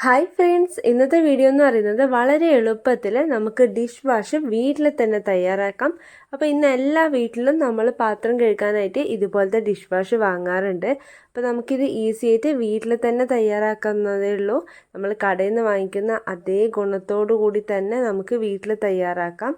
Hi friends, ഇന്നത്തെ video എന്ന് പറയുന്നത് വളരെ എളുപ്പത്തിൽ നമുക്ക് ഡിഷ് വാഷ് വീട്ടിൽ തന്നെ തയ്യാറാക്കാം. അപ്പോൾ ഇന്ന് എല്ലാ വീട്ടിലും നമ്മൾ പാത്രം കഴുകാനായിട്ട് ഇതുപോലത്തെ ഡിഷ് വാഷ് വാങ്ങാറുണ്ട്. അപ്പോൾ നമുക്കിത് ഈസി ആയിട്ട് വീട്ടിൽ തന്നെ തയ്യാറാക്കുന്നതേ ഉള്ളൂ. നമ്മൾ കടയിൽ നിന്ന് വാങ്ങിക്കുന്ന അതേ ഗുണത്തോടു കൂടി തന്നെ നമുക്ക് വീട്ടിൽ തയ്യാറാക്കാം,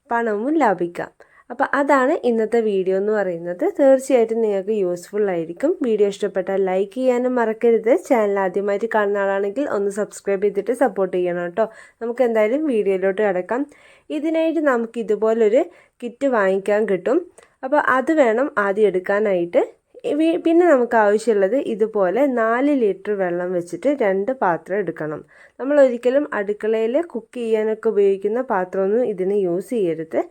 പണവും ലാഭിക്കാം. അപ്പോൾ അതാണ് ഇന്നത്തെ വീഡിയോ എന്ന് പറയുന്നത്. തീർച്ചയായിട്ടും നിങ്ങൾക്ക് യൂസ്ഫുൾ ആയിരിക്കും. വീഡിയോ ഇഷ്ടപ്പെട്ടാൽ ലൈക്ക് ചെയ്യാനും മറക്കരുത്. ചാനൽ ആദ്യമായിട്ട് കാണുന്ന ആളാണെങ്കിൽ ഒന്ന് സബ്സ്ക്രൈബ് ചെയ്തിട്ട് സപ്പോർട്ട് ചെയ്യണം കേട്ടോ. നമുക്ക് എന്തായാലും വീഡിയോയിലോട്ട് കിടക്കാം. ഇതിനായിട്ട് നമുക്ക് ഇതുപോലൊരു കിറ്റ് വാങ്ങിക്കാൻ കിട്ടും. അപ്പോൾ അത് വേണം ആദ്യം എടുക്കാനായിട്ട്. പിന്നെ നമുക്ക് ആവശ്യമുള്ളത് ഇതുപോലെ 4 ലിറ്റർ വെള്ളം വെച്ചിട്ട് 2 പാത്രം എടുക്കണം. നമ്മൾ ഒരിക്കലും അടുക്കളയിൽ കുക്ക് ചെയ്യാനൊക്കെ ഉപയോഗിക്കുന്ന പാത്രമൊന്നും ഇതിന് യൂസ് ചെയ്യരുത്.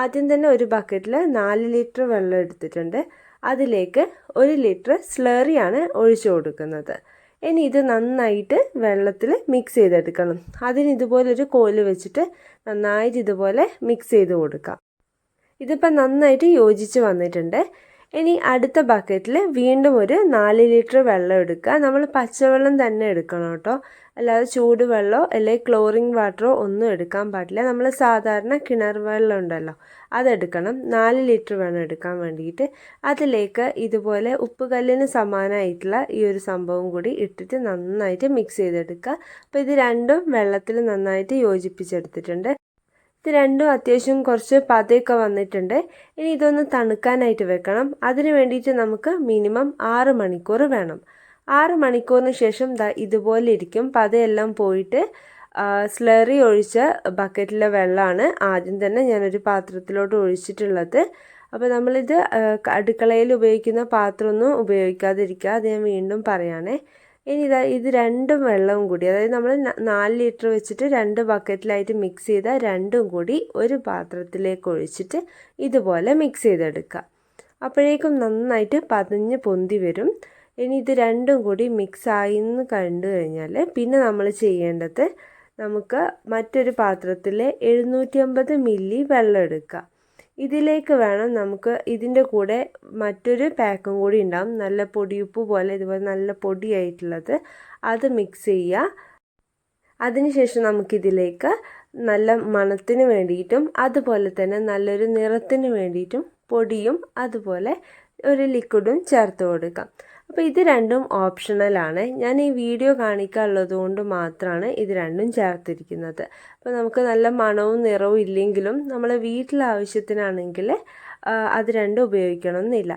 ആദ്യം തന്നെ ഒരു ബക്കറ്റിൽ 4 ലിറ്റർ വെള്ളം എടുത്തിട്ടുണ്ട്. അതിലേക്ക് 1 ലിറ്റർ സ്ലറിയാണ് ഒഴിച്ചു കൊടുക്കുന്നത്. ഇനി ഇത് നന്നായിട്ട് വെള്ളത്തിൽ മിക്സ് ചെയ്തെടുക്കണം. അതിന് ഇതുപോലൊരു കോല് വെച്ചിട്ട് നന്നായിട്ട് ഇതുപോലെ മിക്സ് ചെയ്ത് കൊടുക്കാം. ഇതിപ്പോൾ നന്നായിട്ട് യോജിച്ച് വന്നിട്ടുണ്ട്. ഇനി അടുത്ത ബക്കറ്റിൽ വീണ്ടും ഒരു 4 ലിറ്റർ വെള്ളം എടുക്കുക. നമ്മൾ പച്ചവെള്ളം തന്നെ എടുക്കണം കേട്ടോ, അല്ലാതെ ചൂടുവെള്ളമോ അല്ലെങ്കിൽ ക്ലോറിൻ വാട്ടറോ ഒന്നും എടുക്കാൻ പാടില്ല. നമ്മൾ സാധാരണ കിണർ വെള്ളം ഉണ്ടല്ലോ, അതെടുക്കണം. 4 ലിറ്റർ വേണം എടുക്കാൻ വേണ്ടിയിട്ട്. അതിലേക്ക് ഇതുപോലെ ഉപ്പുകല്ലിന് സമാനമായിട്ടുള്ള ഈ ഒരു സംഭവം കൂടി ഇട്ടിട്ട് നന്നായിട്ട് മിക്സ് ചെയ്തെടുക്കുക. അപ്പോൾ ഇത് രണ്ടും വെള്ളത്തിൽ നന്നായിട്ട് യോജിപ്പിച്ചെടുത്തിട്ടുണ്ട്. ഇത് രണ്ടും അത്യാവശ്യം കുറച്ച് പതയൊക്കെ വന്നിട്ടുണ്ട്. ഇനി ഇതൊന്ന് തണുക്കാനായിട്ട് വെക്കണം. അതിന് വേണ്ടിയിട്ട് നമുക്ക് മിനിമം 6 മണിക്കൂർ വേണം. 6 മണിക്കൂറിന് ശേഷം ഇതുപോലെ ഇരിക്കും. പതയെല്ലാം പോയിട്ട് സ്ലറി ഒഴിച്ച ബക്കറ്റിലെ വെള്ളമാണ് ആദ്യം തന്നെ ഞാനൊരു പാത്രത്തിലോട്ട് ഒഴിച്ചിട്ടുള്ളത്. അപ്പോൾ നമ്മളിത് അടുക്കളയിൽ ഉപയോഗിക്കുന്ന പാത്രമൊന്നും ഉപയോഗിക്കാതിരിക്കുക, അത് ഞാൻ വീണ്ടും പറയുകയാണേ. ഇനി ഇത് രണ്ടും വെള്ളവും കൂടി, അതായത് നമ്മൾ 4 ലിറ്റർ വെച്ചിട്ട് 2 ബക്കറ്റിലായിട്ട് മിക്സ് ചെയ്ത രണ്ടും കൂടി ഒരു പാത്രത്തിലേക്ക് ഒഴിച്ചിട്ട് ഇതുപോലെ മിക്സ് ചെയ്തെടുക്കുക. അപ്പോഴേക്കും നന്നായിട്ട് പതഞ്ഞ് പൊന്തി വരും. ഇനി ഇത് രണ്ടും കൂടി മിക്സ് ആയി എന്ന് കണ്ടു കഴിഞ്ഞാൽ പിന്നെ നമ്മൾ ചെയ്യേണ്ടത്, നമുക്ക് മറ്റൊരു പാത്രത്തിൽ 750 മില്ലി വെള്ളം എടുക്കുക. ഇതിലേക്ക് വേണം നമുക്ക് ഇതിൻ്റെ കൂടെ മറ്റൊരു പാക്കും കൂടി ഉണ്ടാവും, നല്ല പൊടിയുപ്പ് പോലെ ഇതുപോലെ നല്ല പൊടിയായിട്ടുള്ളത്. അത് മിക്സ് ചെയ്യുക. അതിനുശേഷം നമുക്കിതിലേക്ക് നല്ല മണത്തിന് വേണ്ടിയിട്ടും അതുപോലെ തന്നെ നല്ലൊരു നിറത്തിന് വേണ്ടിയിട്ടും പൊടിയും അതുപോലെ ഒരു ലിക്വിഡും ചേർത്ത് കൊടുക്കാം. അപ്പോൾ ഇത് രണ്ടും ഓപ്ഷണലാണ്. ഞാൻ ഈ വീഡിയോ കാണിക്കാനുള്ളത് കൊണ്ട് മാത്രമാണ് ഇത് രണ്ടും ചേർത്തിരിക്കുന്നത്. അപ്പോൾ നമുക്ക് നല്ല മണവും നിറവും ഇല്ലെങ്കിലും നമ്മൾ വീട്ടിലെ ആവശ്യത്തിനാണെങ്കിൽ അത് രണ്ടും ഉപയോഗിക്കണമെന്നില്ല.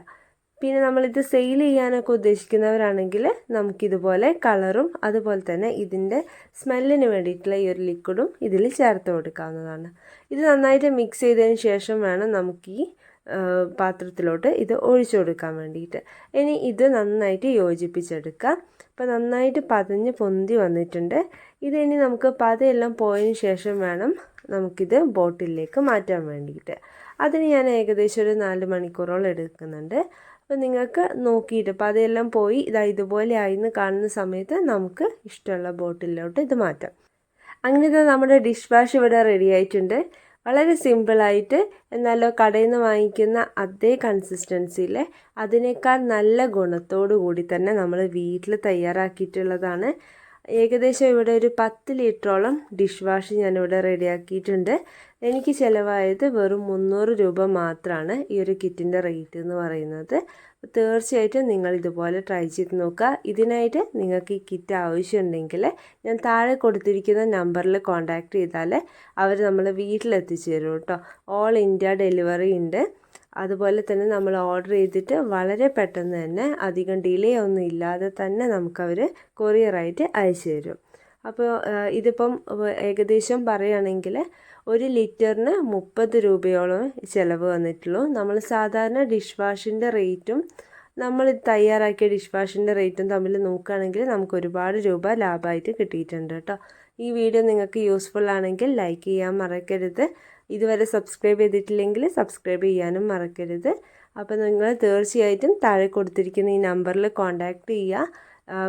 പിന്നെ നമ്മളിത് സെയിൽ ചെയ്യാനൊക്കെ ഉദ്ദേശിക്കുന്നവരാണെങ്കിൽ നമുക്കിതുപോലെ കളറും അതുപോലെ തന്നെ ഇതിൻ്റെ സ്മെല്ലിന് വേണ്ടിയിട്ടുള്ള ഈ ഒരു ലിക്വിഡും ഇതിൽ ചേർത്ത് കൊടുക്കാവുന്നതാണ്. ഇത് നന്നായിട്ട് മിക്സ് ചെയ്തതിന് ശേഷം വേണം നമുക്ക് ഈ പാത്രത്തിലോട്ട് ഇത് ഒഴിച്ചു കൊടുക്കാൻ വേണ്ടിയിട്ട്. ഇനി ഇത് നന്നായിട്ട് യോജിപ്പിച്ചെടുക്കുക. അപ്പോൾ നന്നായിട്ട് പതഞ്ഞ് പൊന്തി വന്നിട്ടുണ്ട്. ഇതിനി നമുക്ക് പതയെല്ലാം പോയതിന് ശേഷം വേണം നമുക്കിത് ബോട്ടിലേക്ക് മാറ്റാൻ വേണ്ടിയിട്ട്. അതിന് ഞാൻ ഏകദേശം ഒരു 4 മണിക്കൂറോളം എടുക്കുന്നുണ്ട്. അപ്പോൾ നിങ്ങൾക്ക് നോക്കിയിട്ട് പതയെല്ലാം പോയി ഇതുപോലെ ആയിന്ന് കാണുന്ന സമയത്ത് നമുക്ക് ഇഷ്ടമുള്ള ബോട്ടിലോട്ട് ഇത് മാറ്റാം. അങ്ങനെ നമ്മുടെ ഡിഷ് വാഷ് ഇവിടെ റെഡി ആയിട്ടുണ്ട്. വളരെ സിമ്പിളായിട്ട്, എന്നാലോ കടയിൽ നിന്ന് വാങ്ങിക്കുന്ന അതേ കൺസിസ്റ്റൻസിയിൽ അതിനേക്കാൾ നല്ല ഗുണത്തോടു കൂടി തന്നെ നമ്മൾ വീട്ടിൽ തയ്യാറാക്കിയിട്ടുള്ളതാണ്. ഏകദേശം ഇവിടെ ഒരു 10 ലിറ്ററോളം ഡിഷ് വാഷ് ഞാനിവിടെ റെഡിയാക്കിയിട്ടുണ്ട്. എനിക്ക് ചിലവായത് വെറും 300 രൂപ മാത്രമാണ് ഈ ഒരു കിറ്റിൻ്റെ റേറ്റ് എന്ന് പറയുന്നത്. തീർച്ചയായിട്ടും നിങ്ങൾ ഇതുപോലെ ട്രൈ ചെയ്ത് നോക്കുക. ഇതിനായിട്ട് നിങ്ങൾക്ക് ഈ കിറ്റ് ആവശ്യമുണ്ടെങ്കിൽ ഞാൻ താഴെ കൊടുത്തിരിക്കുന്ന നമ്പറിൽ കോൺടാക്റ്റ് ചെയ്താൽ അവർ നമ്മളെ വീട്ടിലെത്തിച്ചു തരും കേട്ടോ. ഓൾ ഇന്ത്യ ഡെലിവറി ഉണ്ട്. അതുപോലെ തന്നെ നമ്മൾ ഓർഡർ ചെയ്തിട്ട് വളരെ പെട്ടെന്ന് തന്നെ, അധികം ഡിലേ ഒന്നും ഇല്ലാതെ തന്നെ നമുക്കവർ കൊറിയറായിട്ട് അയച്ചു തരും. അപ്പോൾ ഇതിപ്പം ഏകദേശം പറയുകയാണെങ്കിൽ 1 ലിറ്ററിന് 30 രൂപയോളം ചിലവ് വന്നിട്ടുള്ളൂ. നമ്മൾ സാധാരണ ഡിഷ് വാഷിൻ്റെ റേറ്റും നമ്മൾ തയ്യാറാക്കിയ ഡിഷ് വാഷിൻ്റെ റേറ്റും തമ്മിൽ നോക്കുകയാണെങ്കിൽ നമുക്ക് ഒരുപാട് രൂപ ലാഭമായിട്ട് കിട്ടിയിട്ടുണ്ട് കേട്ടോ. ഈ വീഡിയോ നിങ്ങൾക്ക് യൂസ്ഫുൾ ആണെങ്കിൽ ലൈക്ക് ചെയ്യാൻ മറക്കരുത്. ഇതുവരെ സബ്സ്ക്രൈബ് ചെയ്തിട്ടില്ലെങ്കിൽ സബ്സ്ക്രൈബ് ചെയ്യാനും മറക്കരുത്. അപ്പോൾ നിങ്ങൾ തീർച്ചയായിട്ടും താഴെ കൊടുത്തിരിക്കുന്ന ഈ നമ്പറിൽ കോൺടാക്റ്റ് ചെയ്യുക.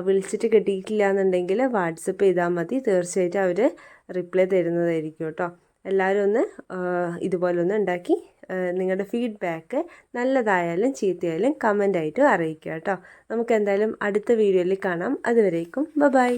വിളിച്ചിട്ട് കിട്ടിയിട്ടില്ല എന്നുണ്ടെങ്കിൽ വാട്സപ്പ് ചെയ്താൽ മതി. തീർച്ചയായിട്ടും അവർ റിപ്ലൈ തരുന്നതായിരിക്കും കേട്ടോ. എല്ലാവരും ഒന്ന് ഇതുപോലെ ഒന്ന് ഉണ്ടാക്കി നിങ്ങളുടെ ഫീഡ്ബാക്ക് നല്ലതായാലും ചീത്തയായാലും കമൻ്റായിട്ട് അറിയിക്കുക കേട്ടോ. നമുക്ക് എന്തായാലും അടുത്ത വീഡിയോയിൽ കാണാം. അതുവരേക്കും ബൈ.